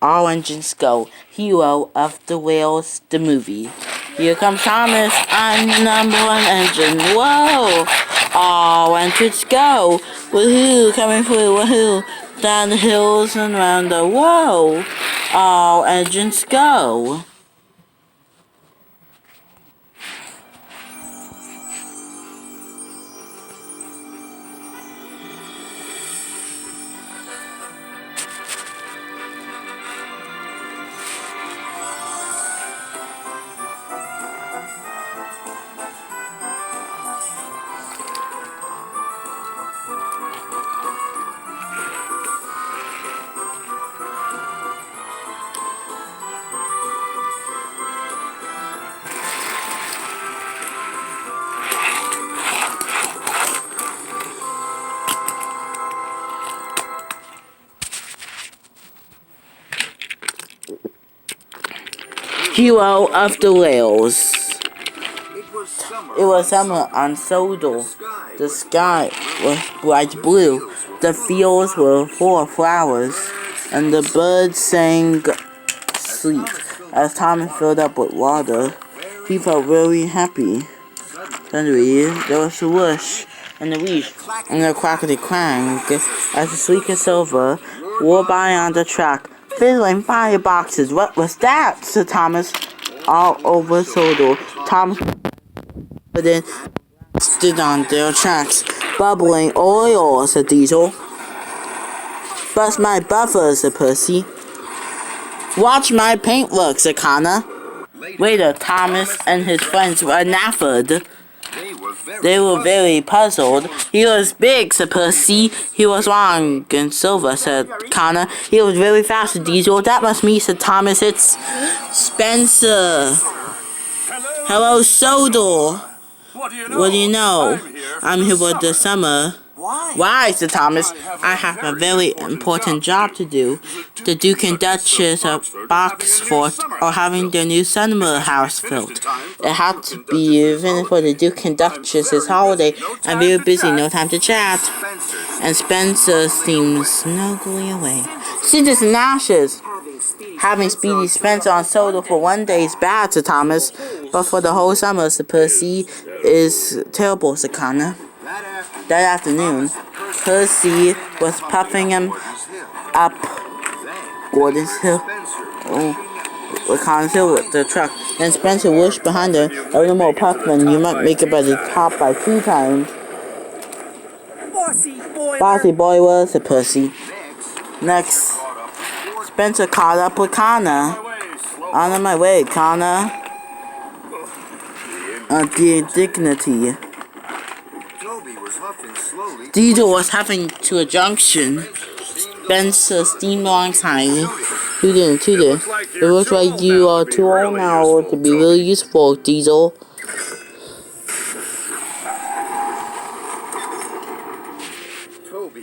All engines go. Hero of the Whales, the movie. Here comes Thomas on the #1 engine. Whoa! All engines go. Woohoo! Coming through. Woohoo! Down the hills and around the whoa! All engines go. Hero of the Whales. It was summer on Sodor. The sky was bright blue. The fields were full of flowers, and the birds sang sleep. As Thomas filled up with water, he felt really happy. Suddenly, there was a whoosh, and a wheeze, and a crackety-crank as the sleek and silver wore by on the track, fiddling fireboxes. What was that? Said Thomas. All over Sodor. Thomas then stood on their tracks. Bubbling oil, said Diesel. Bust my buffer, said Percy. Watch my paintwork, said Connor. Later, Thomas and his friends were naffed. They were very puzzled. He was big, said Percy. He was long and silver, said Connor. He was very fast, said Diesel. That must mean, said Thomas. It's Spencer. Hello, Sodor. What do you know? I'm here for the summer. Why, said Thomas? I have a very important job to do. The Duke and Duchess of Boxford are having their new summer house built. It had to be finished for the Duke and Duchess's holiday. I'm very busy, no time to chat. And Spencer seemed snugly away. Scissors and ashes. Having Speedy Spencer on Sodor for one day is bad, said Thomas. But for the whole summer, said Percy, is terrible, said Connor. That afternoon, Percy was puffing him up Gordon's Hill. Connor's Hill with the truck. Then Spencer whooshed behind her. A little more Puffman, you might make it by the top by 2 times. Bossy boy was, said Percy. Next, Spencer caught up with Connor. On my way, Connor. The dignity. Diesel was heading to a junction. Spencer steamed alongside. Tooted. It looks like you are too old now to be really useful, Diesel.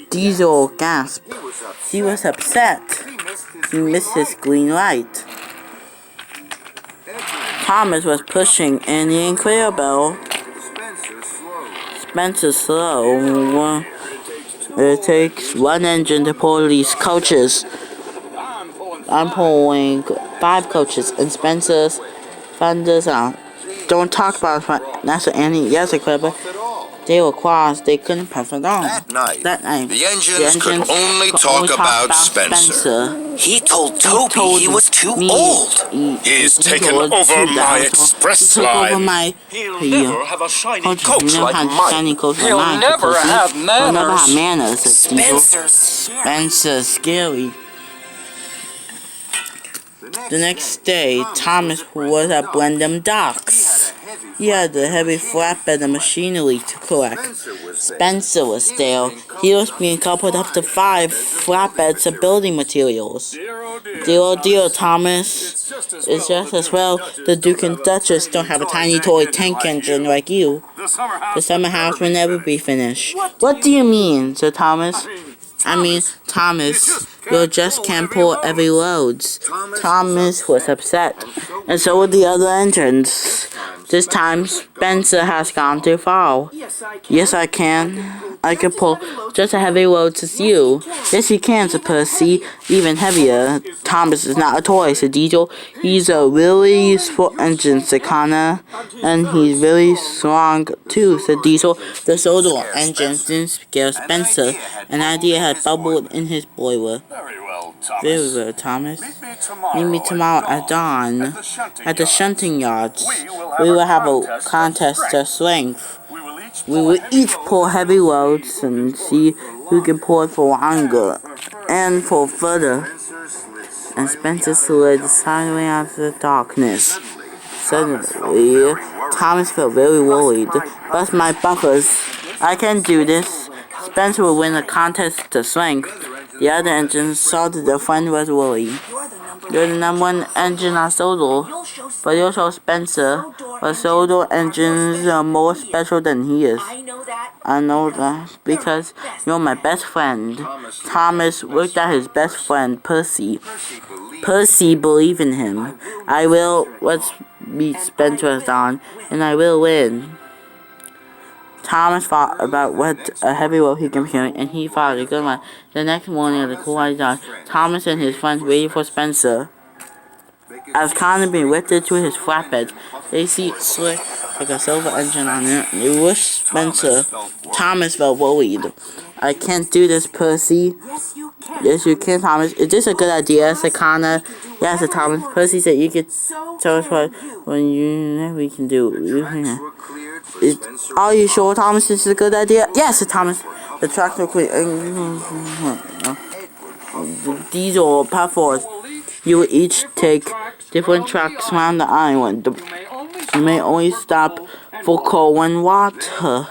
Diesel gasped. He was upset. He missed his green light. Thomas was pushing in the Incredible. Spencer slow. It takes 1 engine to pull these coaches. I'm pulling 5 coaches, and Spencer's thunders out. Don't talk about Master Annie. Yes, Incredible. They were crossed. They couldn't puff it on. That night, the engines could only talk about Spencer. He told Toby he was too old. He's taken over my express line. He'll never have a shiny coach like mine. He'll never have manners. Spencer's scary. The next day, Thomas was at Blenheim Docks. He had a heavy flatbed and machinery to collect. Spencer was there. He was being coupled up to 5 flatbeds of building materials. Dear, Thomas. It's just as well the Duke and Duchess don't have a tiny toy tank engine like you. The summer house will never be finished. What do you mean, Sir Thomas? I mean, Thomas, you just can't pull every load. Thomas was upset, and so were the other engines. This time, Spencer has gone too far. Yes, I can. I can pull just a heavy load as you. Yes, you can, said Percy. Even heavier. Thomas is not a toy, said Diesel. He's a really useful engine, said Connor. And he's really strong, too, said Diesel. The solar engine didn't scare Spencer. An idea had bubbled in his boiler. Very well, Thomas. Meet me tomorrow at dawn at the shunting yards. We will have a contest of strength. We will each pull heavy loads and see who can pull it for longer and for further. And Spencer slid silently out of the darkness. Suddenly, Thomas felt very worried. Bust my buffers. I can do this. Spencer will win the contest of strength. The other engines saw that their friend was worried. You're the number one engine on Sodor, but you'll show Spencer. But Sodor engines are more special than he is. I know that because you're my best friend. Thomas looked at his best friend, Percy. Percy believed in him. I will. Let's meet Spencer on, and I will win. Thomas thought about what a heavy load he can carry, and he thought a good one. The next morning at the cool dawn, Thomas and his friends waited for Spencer. As Connor being lifted to his flatbed, they see it slick like a silver engine on it. They wished Spencer. Thomas felt worried. I can't do this, Percy. Yes, you can, Thomas. Is this a good idea? Said Connor. Yes, said Thomas. Percy said you could tell us what we can do. Are you sure, Thomas, this is a good idea? Yes, said Thomas. The tractor quit. Diesel or puff forth. You will each take different tracks around the island. You may only stop for coal and water.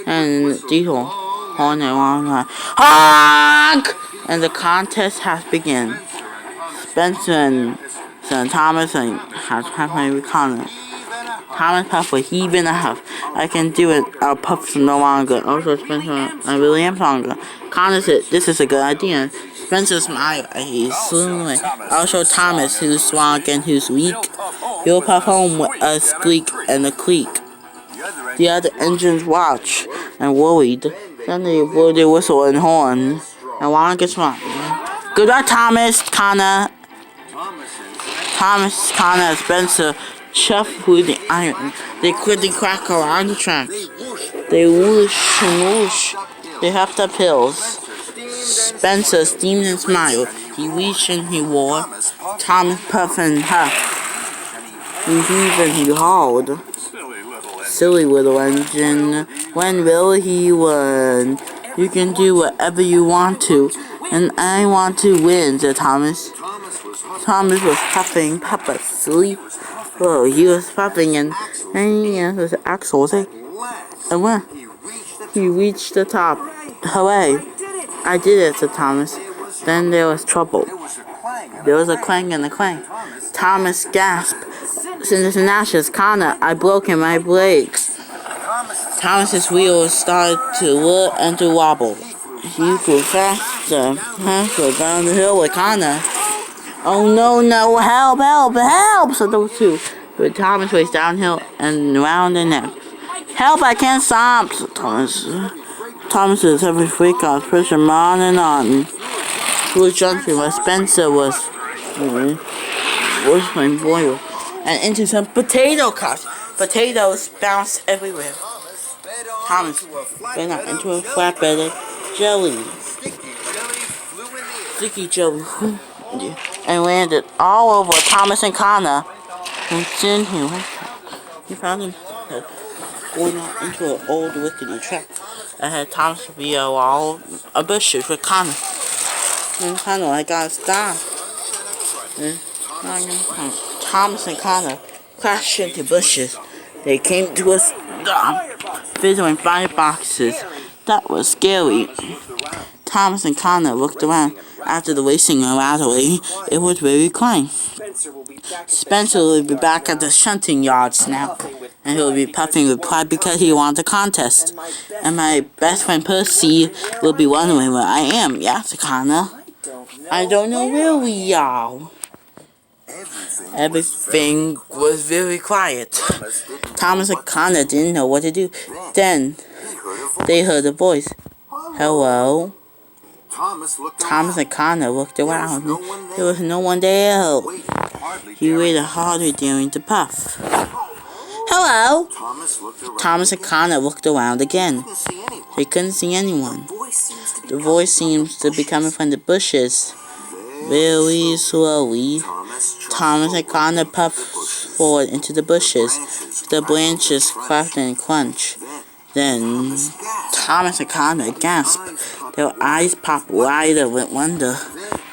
And Diesel on a long line. Honk! And the contest has begun. Spencer and Thomas and halfway with Connor. Thomas puffed for heave and a half. I can do it. I'll puff no longer. Also, Spencer, I really am stronger. Connor said, this is a good idea. Spencer smiled as he slew away. Also, Thomas, who's strong and who's weak, he'll puff home with a squeak and a creak. The other engines watched and worried. Then they blew their whistle and horn. And one gets wrong. Goodbye, Thomas, Connor. Thomas, Connor, and Spencer shoved through the iron. They quickly crack around the tracks. They whoosh and whoosh. They hopped up hills. Spencer steamed and smiled. He reached and he wore. Thomas puffed and huffed. He heaved and he hauled. Silly little engine. When will he win? You can do whatever you want to. And I want to win, said Thomas. Thomas was puffing purposely. Oh, he was puffing and his axles. And when he reached the top, hooray! I did it, said Thomas. Then there was trouble. There was a clang and a clang. Thomas gasped. Cinders and ashes. Connor, I broke in my brakes. Thomas's wheels started to whir and to wobble. He flew faster down the hill with Connor. Oh no, help, help, help, said those two. But Thomas raced downhill and around the neck. Help, I can't stop, said Thomas. Thomas's every freak out, pushed him on and on. Through junction where Spencer was playing boil. And into some potato cups. Potatoes bounced everywhere. Thomas ran out into a flatbed of jelly. Sticky jelly. And landed all over Thomas and Connor. And soon he found himself going out into an old rickety track that had Thomas via a wall of bushes with Connor. And Connor, I gotta stop. And Thomas and Connor crashed into bushes. They came to a stop, fizzling 5 boxes. That was scary. Thomas and Connor looked around. After the racing and rattling, it was very quiet. Spencer will be back at the shunting yards now, and he'll be puffing with pride because he won the contest. And my best friend Percy will be wondering where I am. Yes, Connor. I don't know where we are. Everything was very quiet. Thomas and Connor didn't know what to do. Then they heard a voice. Hello? Thomas and Connor looked around. There was no one there. He waited harder during the puff. Hello? Thomas and Connor looked around again. They couldn't see anyone. The voice seems to be coming from the bushes. Very slowly, Thomas and Connor puffed forward into the bushes. The branches cracked and crunched. Then, Thomas and Connor gasped. Their eyes popped wider with wonder.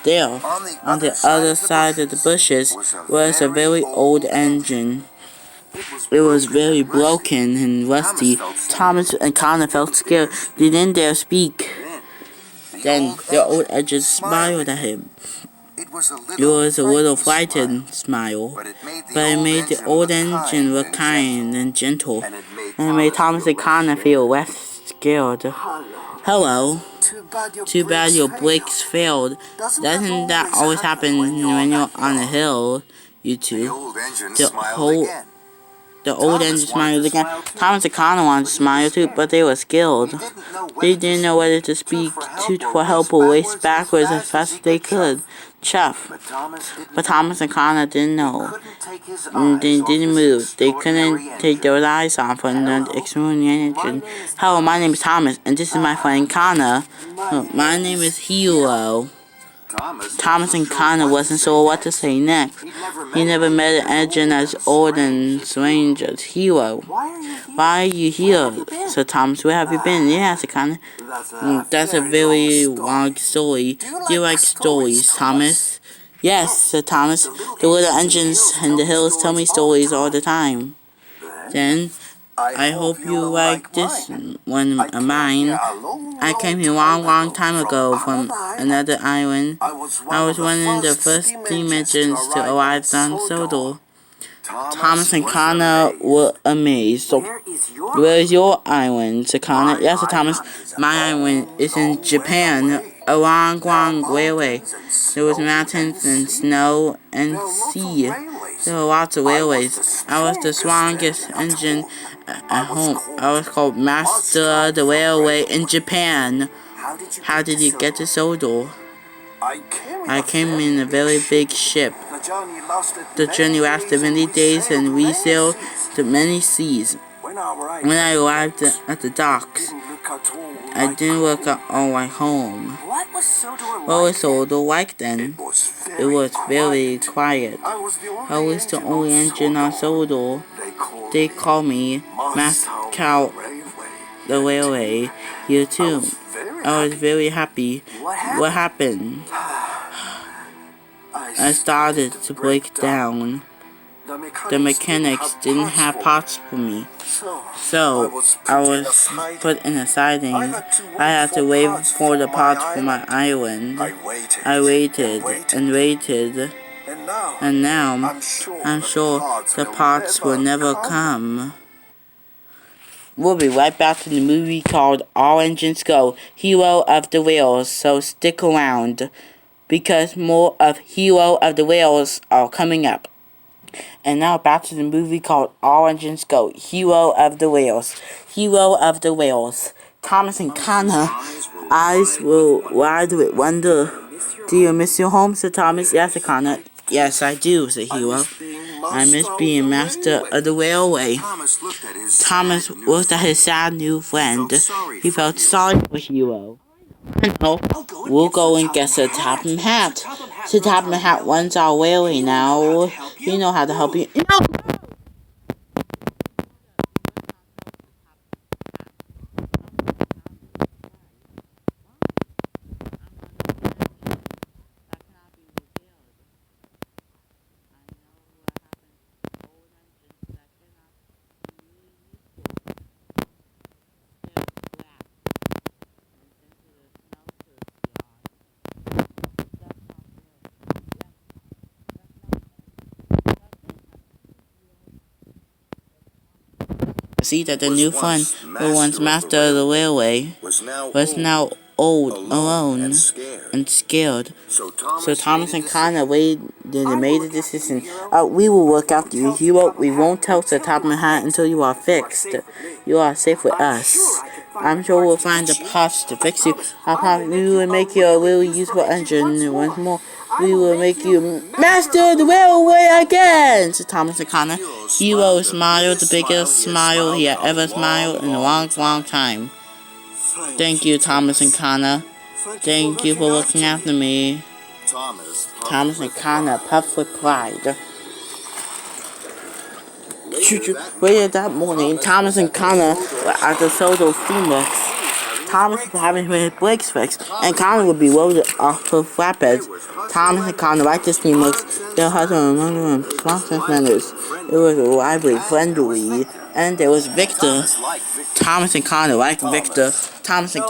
There, on the other side of the bushes, was a very old engine. It was very broken and rusty. Thomas and Connor felt scared. They didn't dare speak. Then the old engine smiled at him. It was a little frightened smile, but it made the old engine look kind and gentle, and it made Thomas and Connor feel less scared. Hello. Too bad your brakes failed. Doesn't that always happen when you're on a hill, you two? The old engine smiled again. Thomas and Connor wanted to smile too, but they were scared. They didn't know whether to speak for help or race backwards as fast as they could. Chuff. But Thomas and Connor didn't know. They didn't move. They couldn't take their eyes off from the extraordinary engine. Hello, my name is Thomas, and this is my friend Connor. My name is Hero. Thomas and Connor wasn't sure what to say next. He never met an engine as old and strange as Hero. Why are you here? Said Thomas. Where have you been? Yeah, said Connor. That's a very long story. Do you like stories, Thomas? Yes, said Thomas. The little engines in the hills tell me stories all the time. Then, I hope you like this one of mine. I came here a long time ago from another island. I was one of the first steam engines to arrive on Sodor. Thomas and Connor were amazed. So, where is your island? Said Connor. Yes, said Thomas. My island is in Japan. A long railway. There was mountains and snow and sea. There were lots of railways. I was the strongest engine at home. I was called Master of the Railway in Japan. How did you get to Sodor? I came in a very big ship. The journey lasted many days and we sailed to many seas. When I arrived at the docks, I didn't look all my home. What was Sodor like then? It was very quiet. I was the only engine on Sodor. They called me Master the Railway here too. I was very happy. What happened? I started to break down. The mechanics didn't have parts for me. So, I was put in a siding. I had to wait for the parts for my island. I waited and waited. And now, I'm sure the parts will never come. We'll be right back to the movie called All Engines Go, Hero of the Rails, so stick around, because more of Hero of the Rails are coming up. And now back to the movie called All Engines Go, Hero of the Rails. Hero of the Rails. Thomas and Connor eyes were wide with wonder. Do you miss your home? Said Thomas. Yes, said Connor. Yes, I do, said Hero. I miss being master of the railway. Thomas looked at his sad new friend. He felt sorry for Hero. No, we'll go and get Sir Topham Hatt. Sir Topham Hatt runs our railway now. We know how to help you. No! See that the new friend, who once master of the railway, was now old, alone, and scared. So Thomas and Connor waited and made a decision. We will work after you, Hero. We won't tell Sir Topham Hatt until you are fixed. You are safe with us. I'm sure we'll find the parts to fix you. We will make you a really useful engine once more. We will make you master the railway again, said Thomas and Connor. Hero smiled the biggest smile he had ever smiled in a long, long time. Thank you, Thomas and Connor. Thank you for looking after me. Thomas and Connor puffed with pride. Later that morning, Thomas and Connor were at the Soto Steamworks. Thomas was having his brakes fixed, and Connor would be loaded off to flatbeds. Thomas and Connor liked the Steamworks. Their husband and constant manners. It was lively, friendly, and there was Victor. Thomas and Connor liked Victor. Thomas and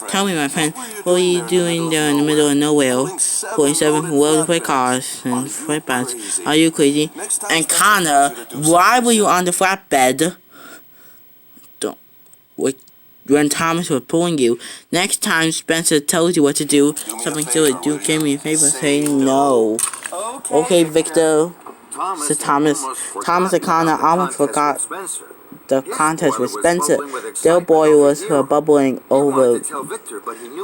tell me, my friend, what are you doing there in the middle of nowhere? 47 loaded with cars and flatbeds. Are you crazy? And Connor, why were you on the flatbed? When Thomas was pulling you. Next time Spencer tells you what to do, something silly, do give me a favor, say no. Okay, Victor, said Thomas. Thomas and Connor almost forgot the contest with Spencer. Their boy was bubbling over. They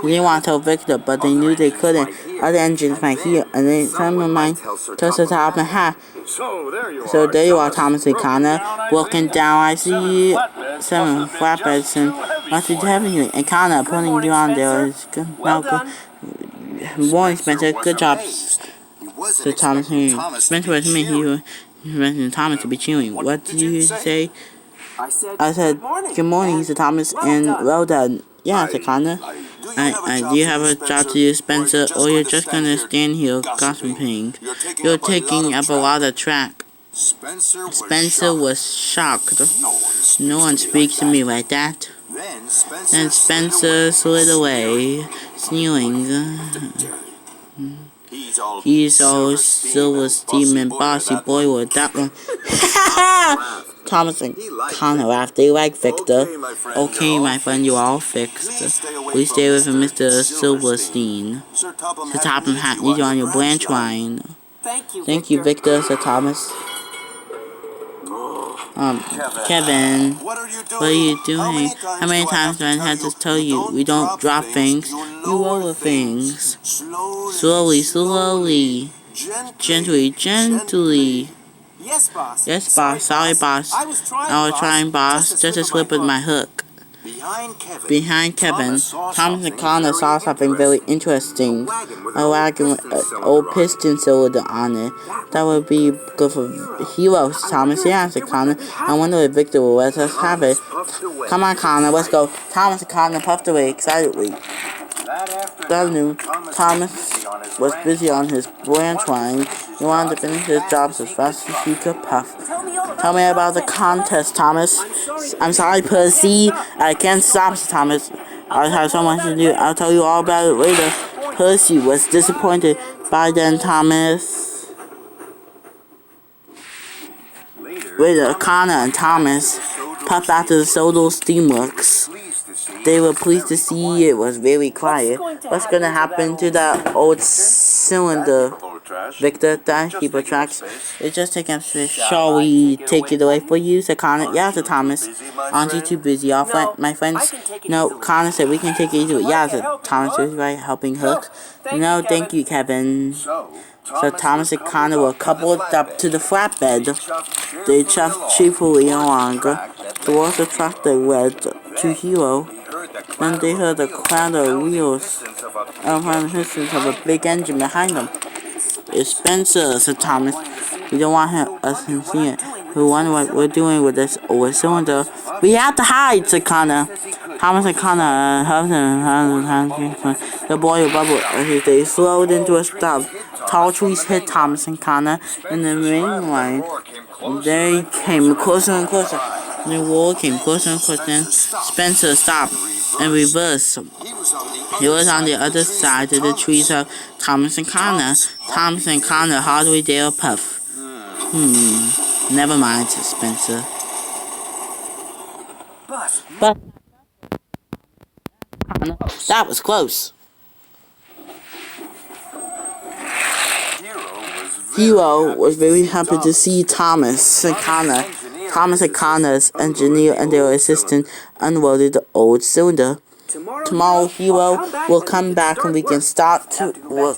didn't want to tell Victor, but they knew they couldn't. Other engines might hear, and then some of mine touched the top and half. So there you are, Thomas and Connor. Walking down, I see 7 flatbeds and lots of heavy. And Connor putting you on there is good. Now, good morning, Spencer. Good job. So Thomas and Spencer was me. He mentioned Thomas to be chewing. What did you say? I said, good morning, said Thomas, and well done. Yeah, said Connor. Do you have a job to do, Spencer, or you're just gonna stand here gossiping? You're taking up a lot of track. Spencer was shocked. No one speaks to me like that. Then Spencer slid away, sneering. He's all silver steam and bossy boy with that one. Thomas and Connor laughed. They like Victor. Okay, my friend, you're all fixed. Please stay with Mr. Silverstein. Sir Topham Hatt needs you on your branch line. Thank you, Victor, said Thomas. Kevin, what are you doing? How many times do I have to tell you? We don't drop things, we lower things. Slowly, slowly. Gently. Yes, boss. Sorry, boss. I was trying, boss. Just a slip with my hook. Behind Kevin, Thomas and Connor saw something very interesting. A wagon with an old piston cylinder on it. That would be good for heroes, Thomas. Yeah, said Connor. I wonder if Victor will let us have it. Come on, Connor, let's go. Thomas and Connor puffed away excitedly. That afternoon, Thomas was busy on his branch line. He wanted to finish his jobs as fast as he could puff. Tell me about the contest, Thomas. I'm sorry, Percy. I can't stop, Thomas. I have so much to do. I'll tell you all about it later. Percy was disappointed. By then, Thomas. Later, Connor and Thomas puffed out to the Soto Steamworks. They were pleased to see it was very quiet. What's gonna happen to that old cylinder, Victor? That heap of tracks. It's just taking up space. Shall we take it away for you? Said Connor. Yeah, said Thomas. Aren't you too busy, my friends? No, Connor said we can take it easy. Yeah, said Thomas, right, helping Hook. No, thank you, Kevin. So Thomas and Connor were coupled up to the flatbed. They chuffed cheerfully along towards the truck that led to Hero. Then they heard the clatter of wheels and the hisses of a big engine behind them. It's Spencer, said Thomas. We don't want us to see it. We wonder what we're doing with this old cylinder. We have to hide, said Connor. Thomas and Connor the boy bubbled as they slowed into a stop. Tall trees hit Thomas and Connor in the main line. They came closer and closer. The wall came closer and closer. Then Spencer stopped and reversed. He was on the other side of the trees of Thomas and Connor. Thomas and Connor hardly dare puff. Never mind, said Spencer. But that was close. Hero was very happy to see Thomas and Connor. Thomas and Connor's engineer and their assistant unloaded the old cylinder. Tomorrow, Hero will come back and we can start to.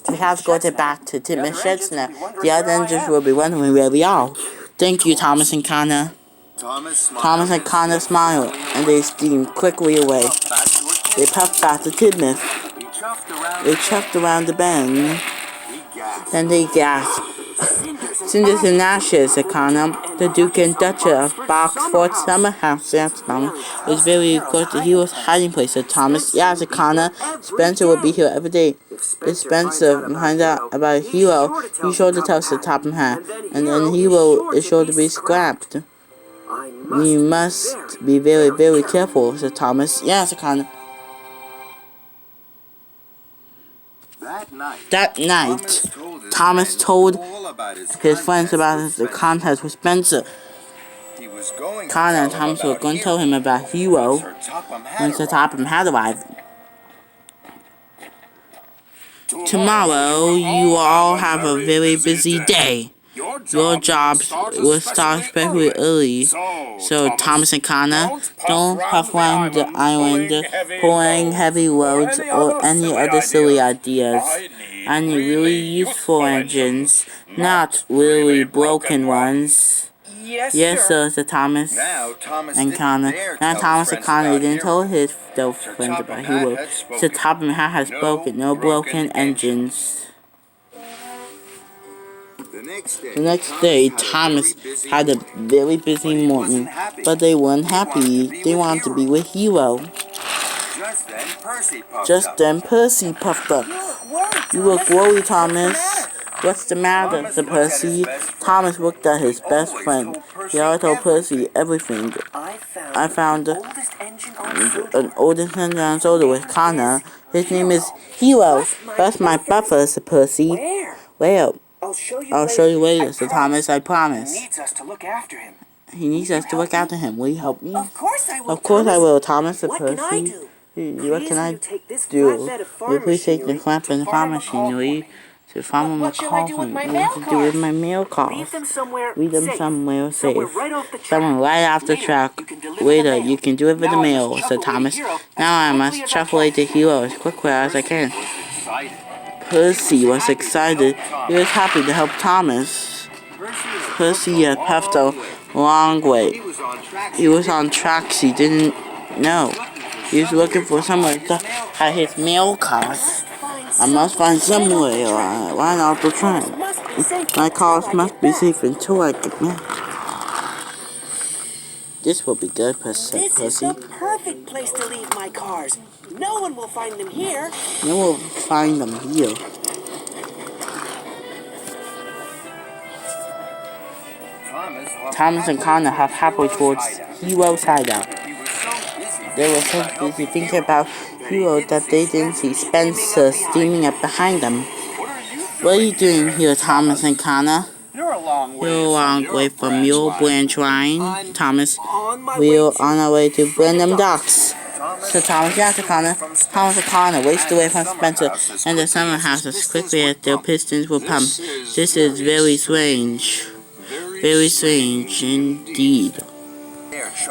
We have to go back to Titmus Sheds now. The other engines will be wondering where we are. Thank you, Thomas and Connor. Thomas and Connor smiled, and they steamed quickly away. They puffed back to Titmus. They chuffed around the bend. Then they gasped. Cinders and ashes, said Connor. The Duke and Duchess of Boxford Summer House, was very close to Hero's hiding place, said Thomas. Yeah, said Connor. Spencer will be here every day. If Spencer finds out about Hero, he's sure to tell us the top of hat, and then Hero is sure to be scrapped. We must be very, very careful, said Thomas. Yeah, said Connor. That night, Thomas told his friends about the contest with Spencer. Connor and Thomas were going to tell him about Hero once the Topham had arrived. Tomorrow, you all have a very busy day. Your jobs will start especially early, so Thomas and Connor, don't puff around the island pulling heavy loads or any other silly ideas. I need really useful engines, not really broken ones. Yes, sir, said Thomas and Connor. Now Thomas and Connor didn't tell his friends about Hero. So Topham has broken, no broken engines. The next day, Thomas had a very busy morning, but they weren't happy. They wanted to be with Hero. Just then, Percy puffed up. You look worried, Thomas. What's the matter, said Percy. Thomas looked at his best friend. He already told Percy everything. I found an oldest engine on shoulder with Connor. His name is Hero. That's my buffer, said Percy. Where? I'll show you later, said Thomas, I promise. He needs us to look after him. He needs us to look after him. Will you help me? Of course I will. Of course I will, Thomas, said Percy. What can I do? What can I do? You please take the flap and the farm machinery to Farmer McCall. What to do with my mail cars? Leave them somewhere safe. Someone right off the truck. Later, you can deliver the mail, said Thomas. Now I must shuffle away to Hero as quickly as I can. Percy was excited. He was happy to help Thomas. Percy had puffed a long way. He was on tracks he didn't know. He was looking for somewhere to hide his mail cars. I must find somewhere right off the train. My cars must be safe until I get back. This will be good, Percy. This is the perfect place to leave my cars. No one will find them here. No one will find them here. Thomas and Connor have halfway towards Hero's hideout. They were so busy thinking about Hero that they didn't see Spencer steaming up behind them. What are you doing here, Thomas and Connor? You're a long way from your branch line, Thomas. We're on our way to Brenham Docks. So Thomas and Connor. Thomas and Connor raced away from Spencer and the summer house as quickly as their pistons were pumped. This is very strange. Very strange indeed.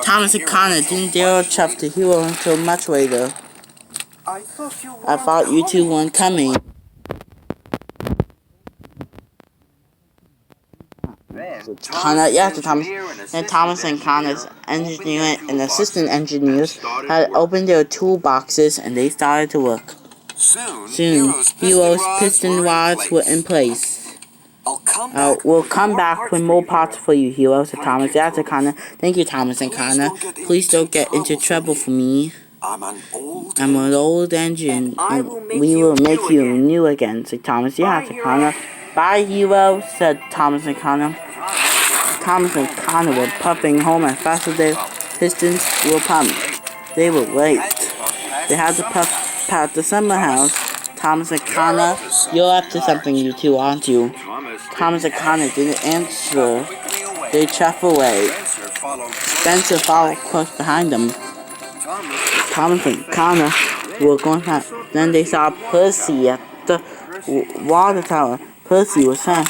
Thomas and Connor didn't dare chuff the Hero until much later. I thought you two weren't coming. Thomas and Connor's engineer and assistant engineers had opened their toolboxes and they started to work. Soon, Hero's piston rods were in place. We'll come back with more parts for you, Hero, said Thomas. Yeah, said Connor. Thank you, Thomas and Connor. Please don't get into trouble for me. I'm an old engine, and we will make you new again, said Thomas. Yeah, said Connor. Bye, Hero, said Thomas and Connor. Thomas and Connor were puffing home as fast as their pistons were pumped. They were late. They had to puff past the summer house. Thomas and Connor, you're up to something, you two, aren't you? Thomas and Connor didn't answer. They chuffed away. Spencer followed close behind them. Thomas and Connor were going past. Then they saw Percy at the water tower. Percy was saying,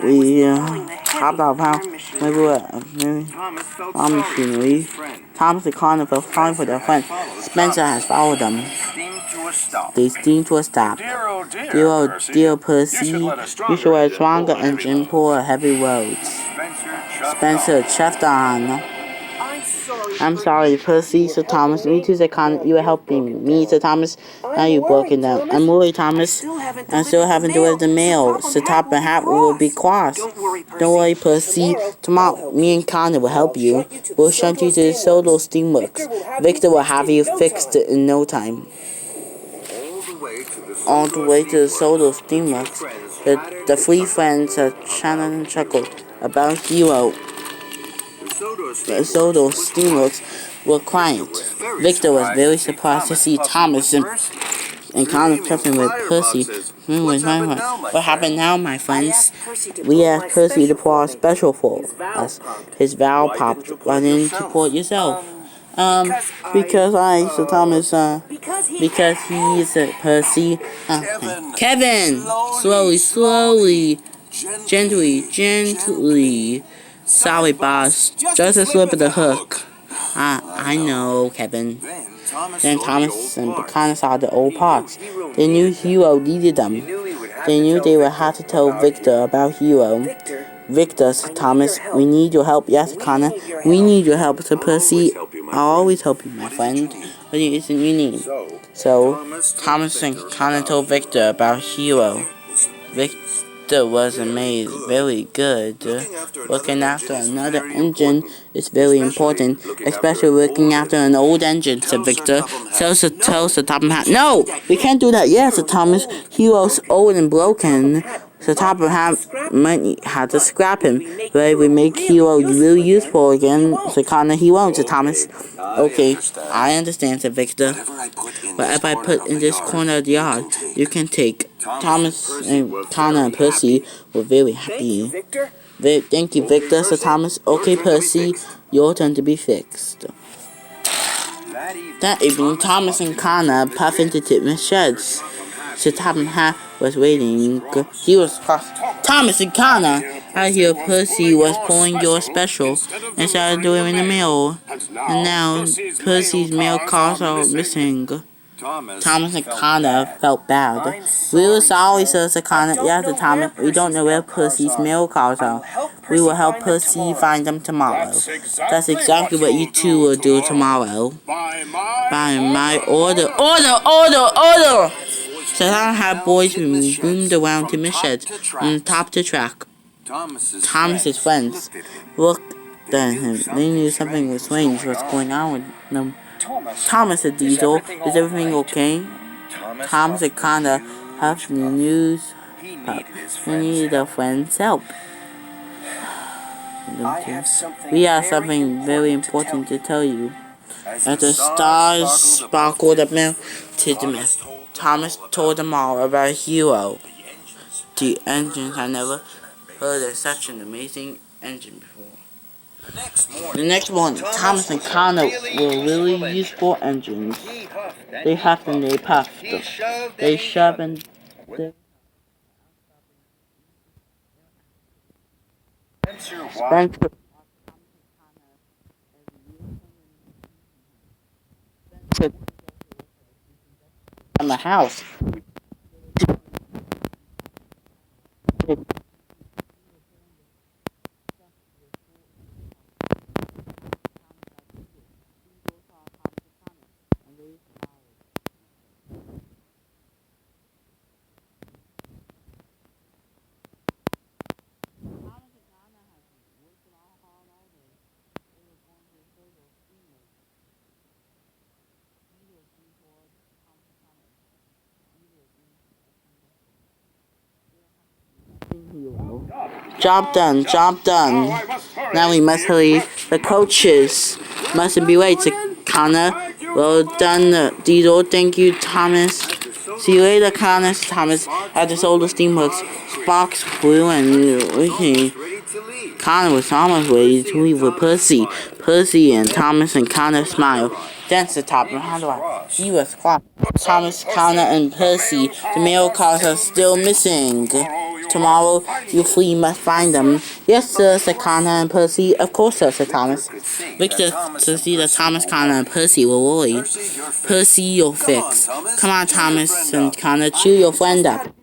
we hopped out of house. maybe Thomas felt Tom sorry for machinery. his friend. Thomas and Connor felt sorry for their friend. Spencer has followed them. Steamed to a stop. They steamed to a stop. Dear, oh Dear Percy, you should let a stronger engine pull a heavy road. Spencer chuffed on. I'm sorry, Percy, said Thomas. Me too, said Connor. You were helping me, said Thomas. Now you've broken down. I'm worried, Thomas. I still haven't delivered the mail. So Top and Hat will be cross. Don't worry, Percy. Tomorrow, me and Connor will help you. We'll shunt you to the Solo Steamworks. Victor will have you fixed in no time. All the way to the Solo Steamworks, the three friends chatted and chuckled about Hero. The Solo Steamworks were quiet. Victor was very surprised to see Thomas and Connor prepping with Percy. What happened now, my friends? We asked Percy to pour a special for us. His valve popped. Why didn't you pour it yourself? Because I, said Thomas, because he's Percy. Kevin! Slowly. Gently. Sorry, boss. Just a slip of the hook. I know, Kevin. Then Thomas and Connor saw the old parts. They knew Hero needed them. They knew they would have to tell Victor about Hero. Victor, said Thomas, we need your help. Yes, Connor, we need your help. So Percy, I'll always help you, my friend. What is it you need? So Thomas and Connor told Victor about Hero. Victor was amazed. Very good. Looking after another engine is very important, especially looking after an old engine, said Victor. Tell Sir Top and Hat. No, we can't do that yet, said Thomas. Hero's old and broken. So Top and Hat might have to scrap him. But if we make Hero really useful again, said Connor, he won't, said Thomas. Okay, I understand, said Victor. But if I put in this corner of the yard, you can take. Thomas and Connor and Percy were very happy. Thank you, Victor, said Thomas. Okay, Percy, your turn to be fixed. That evening, Thomas and Connor puffed into Titman's sheds. So Top and Hat was waiting. He was cross. Thomas and Connor, I hear Percy was pulling your special and started delivering the mail. And now Percy's mail cars are missing. Thomas and Connor felt bad. We were sorry, said Connor. Yes, Thomas, we don't know where Percy's mail cars are. We will help Percy find them tomorrow. That's exactly what you two will do tomorrow. By my order. Order! So I had boys roomed around him in sheds on top of the track. Thomas's friends looked at him. They knew something was strange was going on with them. Thomas, said Diesel, is everything okay? Thomas and Connor have the news. We need a friend's help. We have something very important to tell you. As the stars sparkled up to the mist, Thomas told them all about Hero. The engines had never heard of such an amazing engine before. The next morning, Thomas and Connor were really useful engines. They huffed and they puffed. They shoved and they... Spencer in the house. Job done. Now we must hurry. The coaches mustn't be late, said Connor. Well done, Diesel. Thank you, Thomas. See you later, Connor, said Thomas. At the Solar Steamworks, sparks flew and leaking. Connor was almost ready to leave with Percy. Percy and Thomas and Connor smiled. Then said Top, how do I? He was cross. Thomas, Connor, and Percy. The mail cars are still missing. tomorrow you three must find them. Yes, sir, said Connor and Percy. Of course, sir, said Thomas. Victor to see that Thomas, Connor, and Percy were worried. Percy, you're fixed. Come on, Thomas and Connor, cheer your friend up.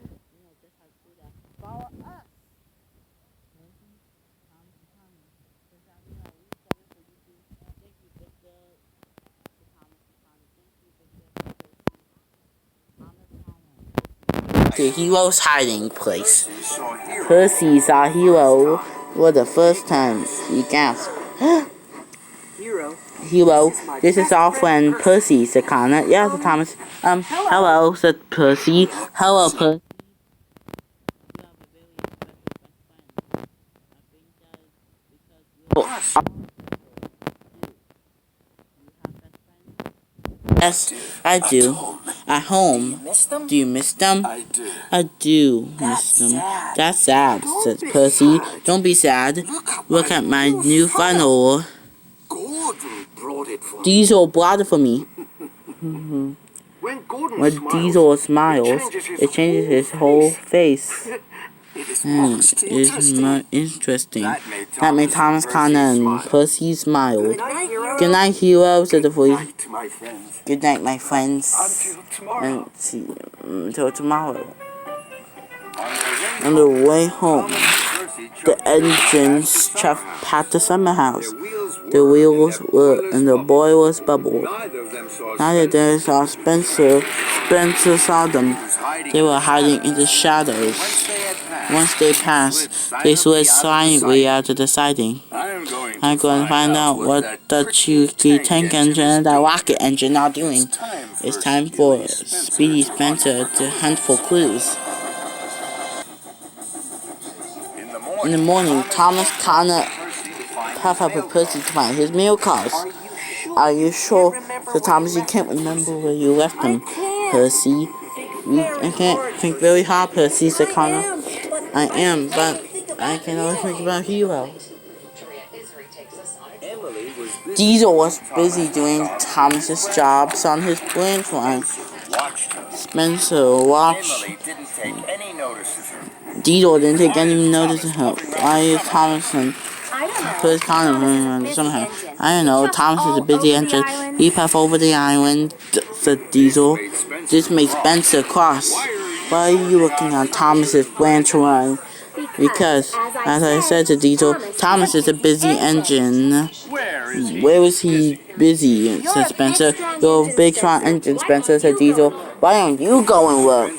The hero's hiding place. Percy saw Hero for the first time. He gasped. Hero, this is our friend Percy, said Connor. Yeah, said Thomas. Hello, said Percy. Hello, Percy. Yes, I do. At home. Do you miss them? I do miss them. That's sad, said Percy. Don't be sad. Look at my new funnel. Diesel brought it for me. When Diesel smiles, it changes his whole face. It's not interesting. That made Thomas, Connor, and Percy smile. Good night, Hero, said the voice. Good night, my friends. And see until tomorrow. On the way home, the engines passed the summer house. The wheels were and the boilers bubbled. Neither of them saw Spencer. Spencer saw them. They were hiding in the shadows. Once they passed, they slid silently out of the siding. I'm going to find out what the Chuggy tank engine and the rocket engine are doing. It's time for Speedy Spencer to hunt for clues. In the morning, Thomas, Connor, puff up and Percy to find his mail cards. Are you sure? So Thomas, you can't remember where you left them, Percy. I can't think very hard, Percy, said Connor. I am, but I can only think about Hero. Diesel was busy doing Thomas's jobs on his branch line. Spencer watched. Diesel didn't take any notice of him. Why is Thomas and Percy Connor somehow? I don't know. Thomas is a busy engine. He puffed over the island, said Diesel. This makes Spencer cross. Why are you looking on Thomas's branch line? Because, as I said to Diesel, Thomas is a busy engine. Where is he busy? Said Spencer. You're a big strong engine, Spencer, said Diesel. Why don't you go and look?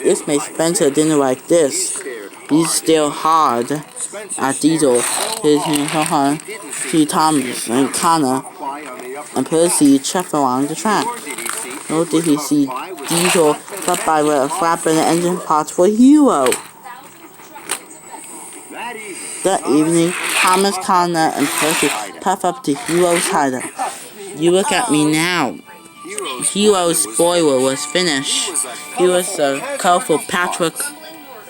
This makes Spencer dinner like this. He's still hard at Diesel. His hands so hard. See Thomas and Connor and Percy chuff along the track. Nor did he see Diesel cut by with a flap in the engine parts for Hero. That evening, Thomas, Connor, and Percy puff up to Hero's hideout. You look at me now. Hero's spoiler was finished. He was a colorful patchwork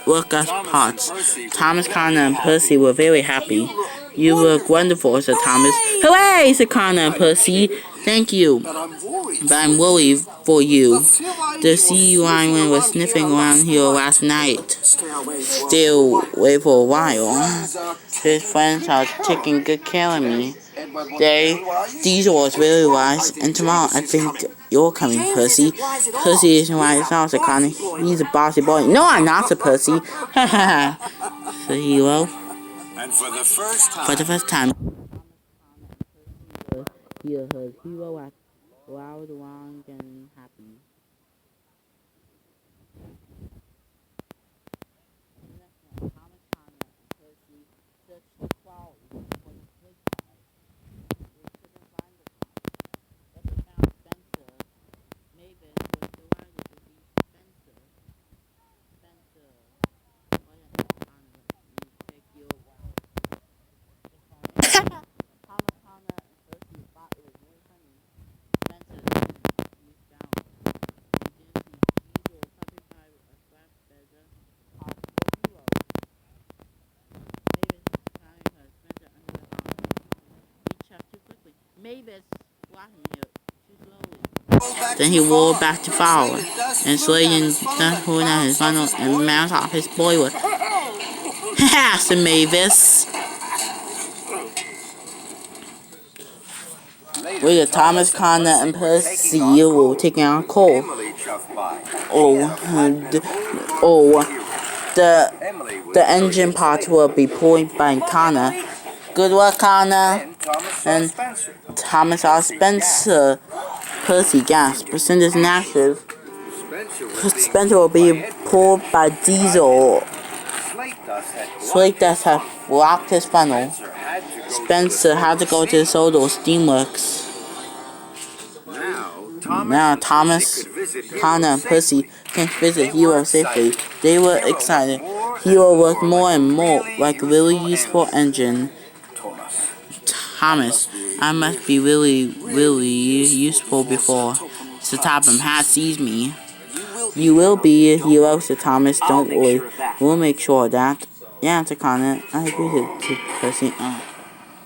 work of parts. Thomas, Connor, and Percy were very happy. You look wonderful, said Thomas. Hooray, said Connor and Percy. Thank you. But I'm worried for you. The sea lion was sniffing around here last night. Still wait for a while. His friends are taking good care of me. Diesel was really wise, and tomorrow I think you're coming, Percy. Percy isn't wise now, said Connor. He's a bossy boy. No, I'm not, said Percy. Ha ha ha, said Hero. And for the first time, he heard Hero at loud, long, and happy. Then he rolled back to follow, and swaying, pulling out his funnel and mounted off his spoiler. Ha! said Mavis. Later, Thomas, Connor, and Percy were taking on Cole. The engine parts will be pulled by Connor. Good work, Connor. And Thomas R. Spencer. Percy gasped. Cinders and ashes. Spencer will be pulled by Diesel. Slate dust had blocked his funnel. Spencer had to go to the Sodor Steamworks. Now Thomas, Connor, and Percy can visit Hero safely. They were excited. Hero worked more and more like a really useful engine. Thomas, I must be really useful before Sataphum has seized me. You will be a hero, said Thomas. Don't worry. We'll make sure of that. Yeah, said Connor. I agree to Percy.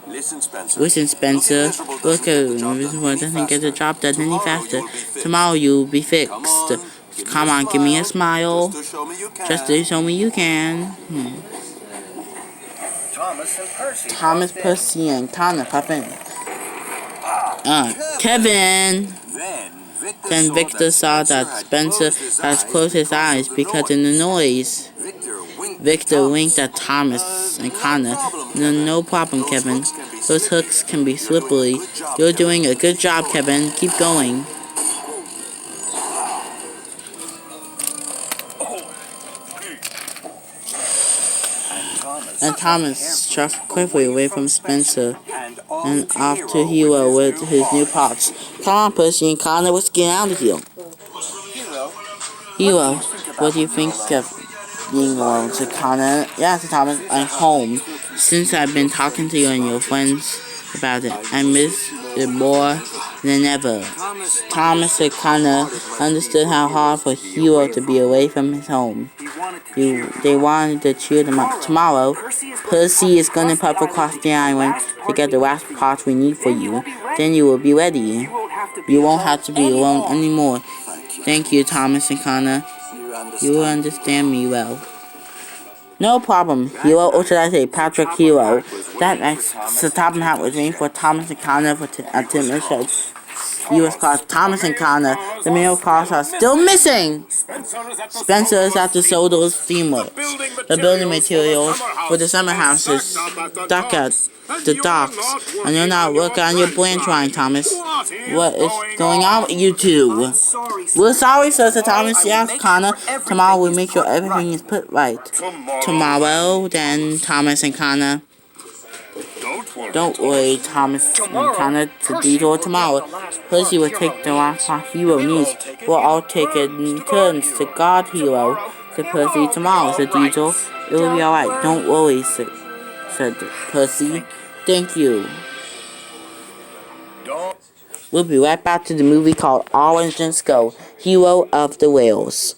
Listen, Spencer. Look at Invisible doesn't get the job done any faster. Tomorrow you'll be fixed. Come on, give me a smile. Just to show me you can. Thomas, Percy, and Connor pop in. Kevin! Then Victor saw that Spencer has closed his eyes because of the noise. Victor winked at Thomas and Connor. No problem, Kevin. Those hooks can be slippery. You're doing a good job, Kevin. Keep going. And Thomas shoved quickly away from Spencer and off to Hero with his new parts. Come on, Percy and Connor, let's get out of here. Hero, what do you think of being alone? Said Connor. Yeah, said Thomas, I'm home. Since I've been talking to you and your friends about it, I miss it more than ever. Thomas and Connor understood how hard for Hero to be away from his home. They wanted to cheer them up. Tomorrow, Percy is going to puff across the island to get the last parts we need for you. Then you will be ready. You won't have to be alone anymore. Thank you, Thomas and Connor. You will understand me well. No problem, Hero, or should I say Patrick Hero. That night, Sataphum Hat was waiting for Thomas and Connor at Tim's shed. He was called Thomas and Connor. The mail cars are still missing. Spencer is at the Sodor Steamworks. The building materials for the summer houses stuck at the docks, and you're not working on your branch line, Thomas. What is going on with you two? We're sorry, sir, said Thomas. Yes, Connor. Tomorrow we'll make sure everything is put right. Tomorrow, then, Thomas and Connor. Don't worry, Thomas and Connor, to detour tomorrow. Percy will take the last part Hero needs. We'll all take it in turns to guard Hero, said Percy. Tomorrow, said Diesel. It will be alright. Don't worry, said Percy. Thank you. We'll be right back to the movie called All Engines Go, Hero of the Whales.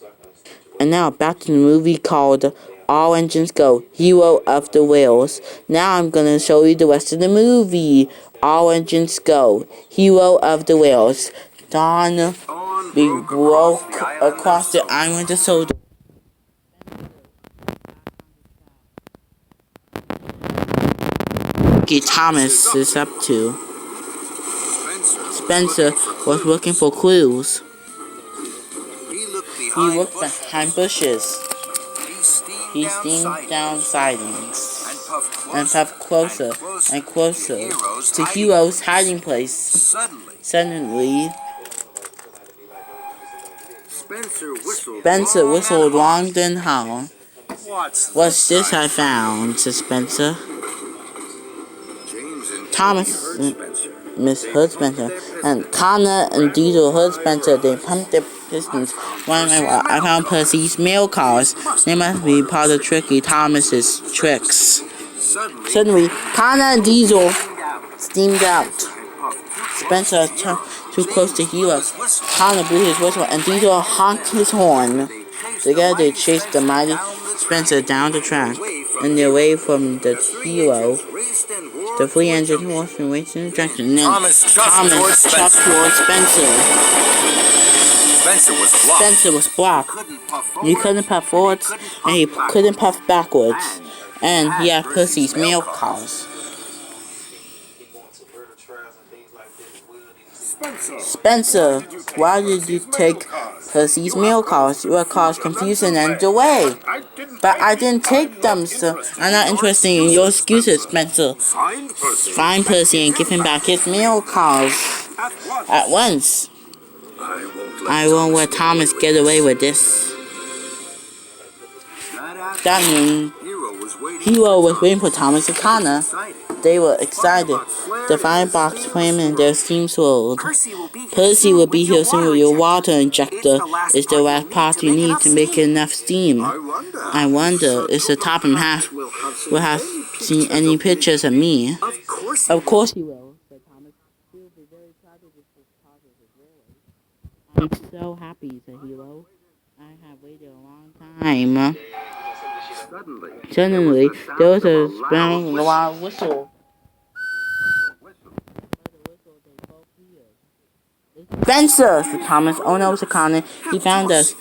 And now back to the movie called All Engines Go, Hero of the Whales. Now I'm going to show you the rest of the movie. All Engines Go, Hero of the Whales. Dawn, we broke across the island of Sodor. Thomas is up to. Spencer was looking for clues. He looked behind bushes. He steamed down sidings and puffed closer and closer to Hero's hiding place. Suddenly, Spencer whistled long then how. What's this I found, said Spencer. Thomas, Miss Hood Spencer, and Connor and Diesel Hood Spencer, they pumped their pistons. I found Percy's mail cars. They must be part of Tricky Thomas's tricks. Suddenly, Connor and Diesel steamed out. Spencer too close to Hero. Connor blew his whistle and Diesel honked his horn. Together they chased the mighty Spencer down the track and away from the Hero. The three engine horsemen raced in the junction, and then Thomas chucked towards Spencer. Spencer was blocked. He couldn't puff forwards, and he couldn't puff backwards. And he had Percy's mail cars. Spencer, why did you take Percy's mail cars? You were caused confusion and delay. But I didn't take them, so I'm not interested in your excuses, Spencer. Find Percy and give him back his mail cars at once. I won't let Thomas get away with this. That means Hero was waiting for Thomas and Connor. They were excited. The firebox flame in their steam swirled. Percy will be here soon with your water injector. It's the last part you need to make enough steam. I wonder if the Topham Hatt will have seen any pictures of me. Of course he will, said Thomas. He will be very proud of this part of his railway. I'm so happy, said Hero. I have waited a long time. Suddenly, there was a bang, loud whistle. Spencer, said Thomas. Oh no, said Connor. He found us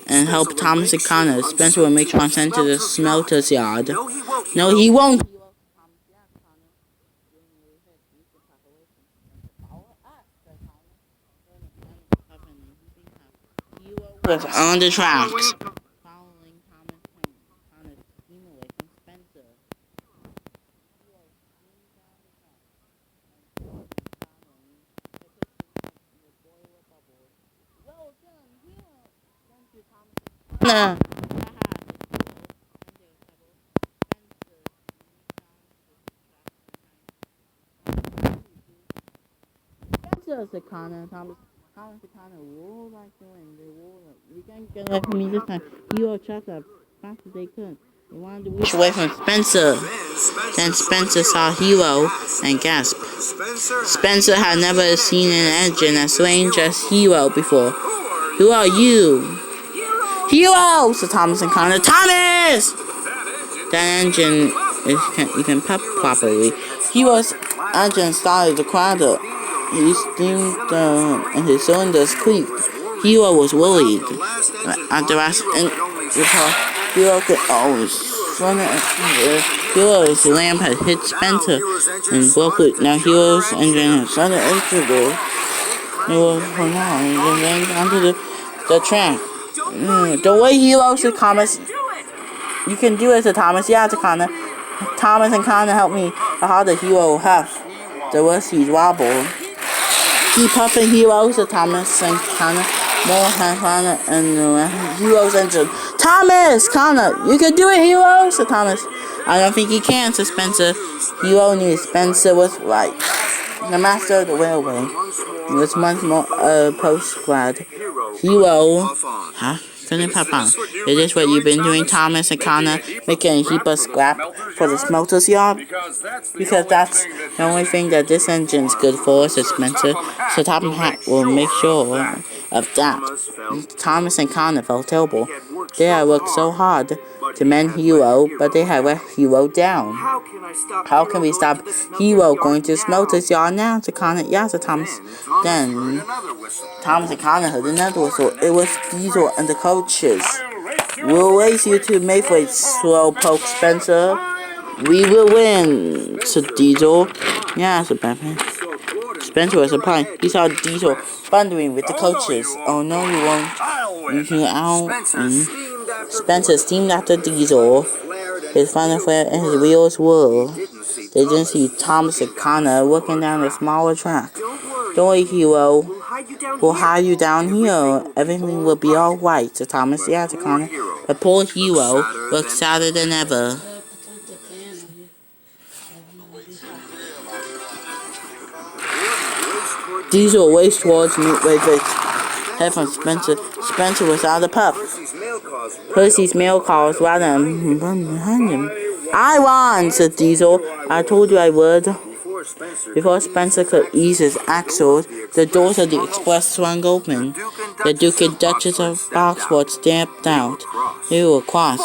and helped Thomas and Connor. Spencer will make sure sent to the smelter's yard. No, he won't. Was on the tracks. Following Thomas and Connor's steam away from Spencer. Nah. Spencer, said Connor. Thomas and Connor rolled like the wind. They rolled up. You can't get away from me this time. Hero shot up fast as they could. They wanted to reach away from Spencer. Then Spencer saw Hero and gasped. Spencer had never seen an engine as strange as Hero before. Who are you? Hero! Said Thomas and Connor. Thomas! That engine can't even pump properly. Hero's engine started to clatter. He steamed and his cylinders creaked. Hero was worried. At the last Hero could Hero's lamp had hit Spencer and broke it. Now Hero's engine had started extra. It was for now and then onto the track. The way Hero, said Thomas. You can do it, said Thomas. Yeah, said Connor. Thomas and Connor helped me. The harder Hero huffed, the worse he wobbled. Keep puffing, Hero, said Thomas and Connor. More hand Connor and Hero's engine. Thomas! Connor, you can do it, Hero, said Thomas. I don't think he can, said Spencer. Hero knew Spencer was right. The master of the railway. He was much more post-grad. Hero. Huh? Couldn't pop on. Is this what you've been doing, Thomas and Connor? Making a heap of scrap for the smelter's yard? Because that's the only thing that this engine's good for, said Spencer. So Topham Hatt will make sure of that. Thomas and Connor felt terrible. They had worked so hard to mend Hero, but they had let Hero down. How can we stop Hero going to the smelter's yard now? Said Connor. Yeah, said Thomas. Then Thomas and Connor heard another whistle. It was Diesel and the coaches. We'll race you to Mayfleet, slowpoke Spencer. We will win, said Diesel. Yeah, said Batman. Spencer was surprised. He saw Diesel thundering with the coaches. Oh no, you won't. You can out. Spencer steamed after Diesel. His final flare and his wheels whirled. They didn't see Thomas and Connor working down a smaller track. Don't worry, Hero. We'll hide you down here. Everything will be alright, said Thomas. Yeah, said Connor. But poor Hero looked sadder than ever. Diesel raced towards Mayfleet. Head from Spencer. Spencer was out of the puff. Percy's mail car was right behind him. I won, said Diesel. I told you I would. Before Spencer could ease his axles, the doors of the express swung open. The Duke and Duchess of Boxford stepped out. They were cross,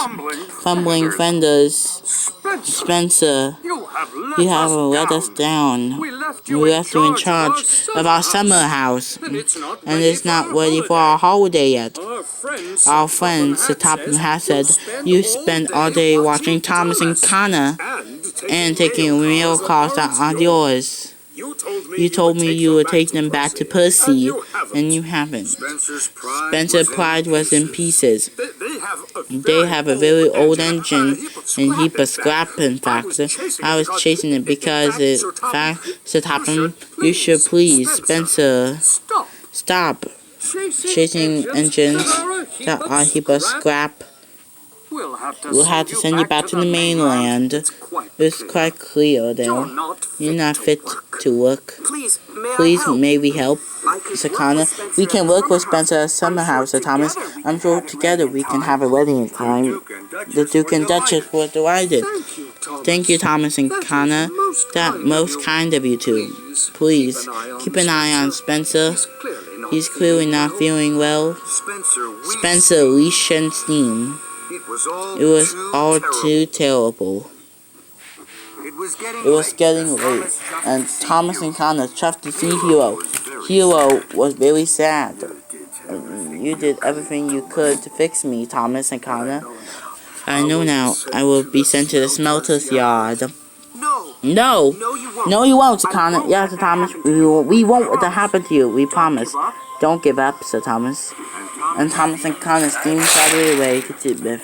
fumbling fenders. Spencer, you have let us down. We left you in charge of our summer house, and it's not ready for our holiday yet. Our friend, Sir Topham Hatt said, you spend all day watching Thomas and Connor and taking real cars that aren't yours. You told me you would take them back to Percy, and you haven't. Spencer's pride was in pieces. They have a very old engine and a heap of scrap, in fact. I was chasing it because, in fact, Sir Topham, you should please, Spencer, stop chasing engines that are a heap of scrap. We'll have to send you back to the mainland. It's quite clear there. You're not fit to work. Please, may we help? Sir Connor, we can work with Spencer at Summer House, Sir Thomas. I'm sure together we can have a wedding in time. The Duke and Duchess were delighted. Thank you, Thomas and Connor. That's most kind of you two. Please, keep an eye on Spencer. He's clearly not feeling well. Spencer, leash and steam. It was all too terrible. It was getting late, and Thomas and Connor tried to see Hero. Hero was very sad. You did everything you could to fix me, Thomas and Connor. I know now. I will be sent to the smelter's yard. No, you won't, Sir Connor. Yes, Sir Thomas. We won't let that happen to you. We promise. Don't give up, Sir Thomas. And Thomas and Connor steamed sadly away to Tidmouth.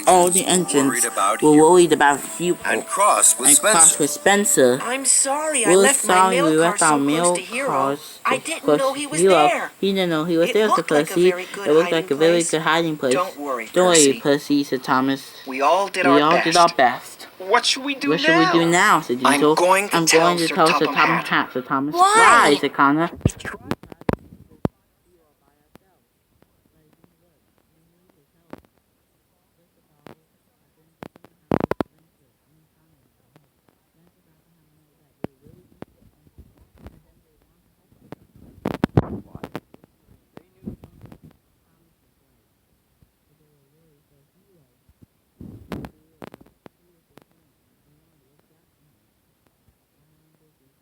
All the engines were worried about Hugh and cross with Spencer. I'm sorry, We're sorry we left our mail cars. I didn't know he was there. He didn't know he was there, Sir Percy. It looked like a very good hiding place. Don't worry, Percy, said Thomas. We all did our best. What should we do now? What should we do now, said Diesel. I'm going to tell Sir Topham Hatt. Hatt, said Thomas. Why? Why, said Connor.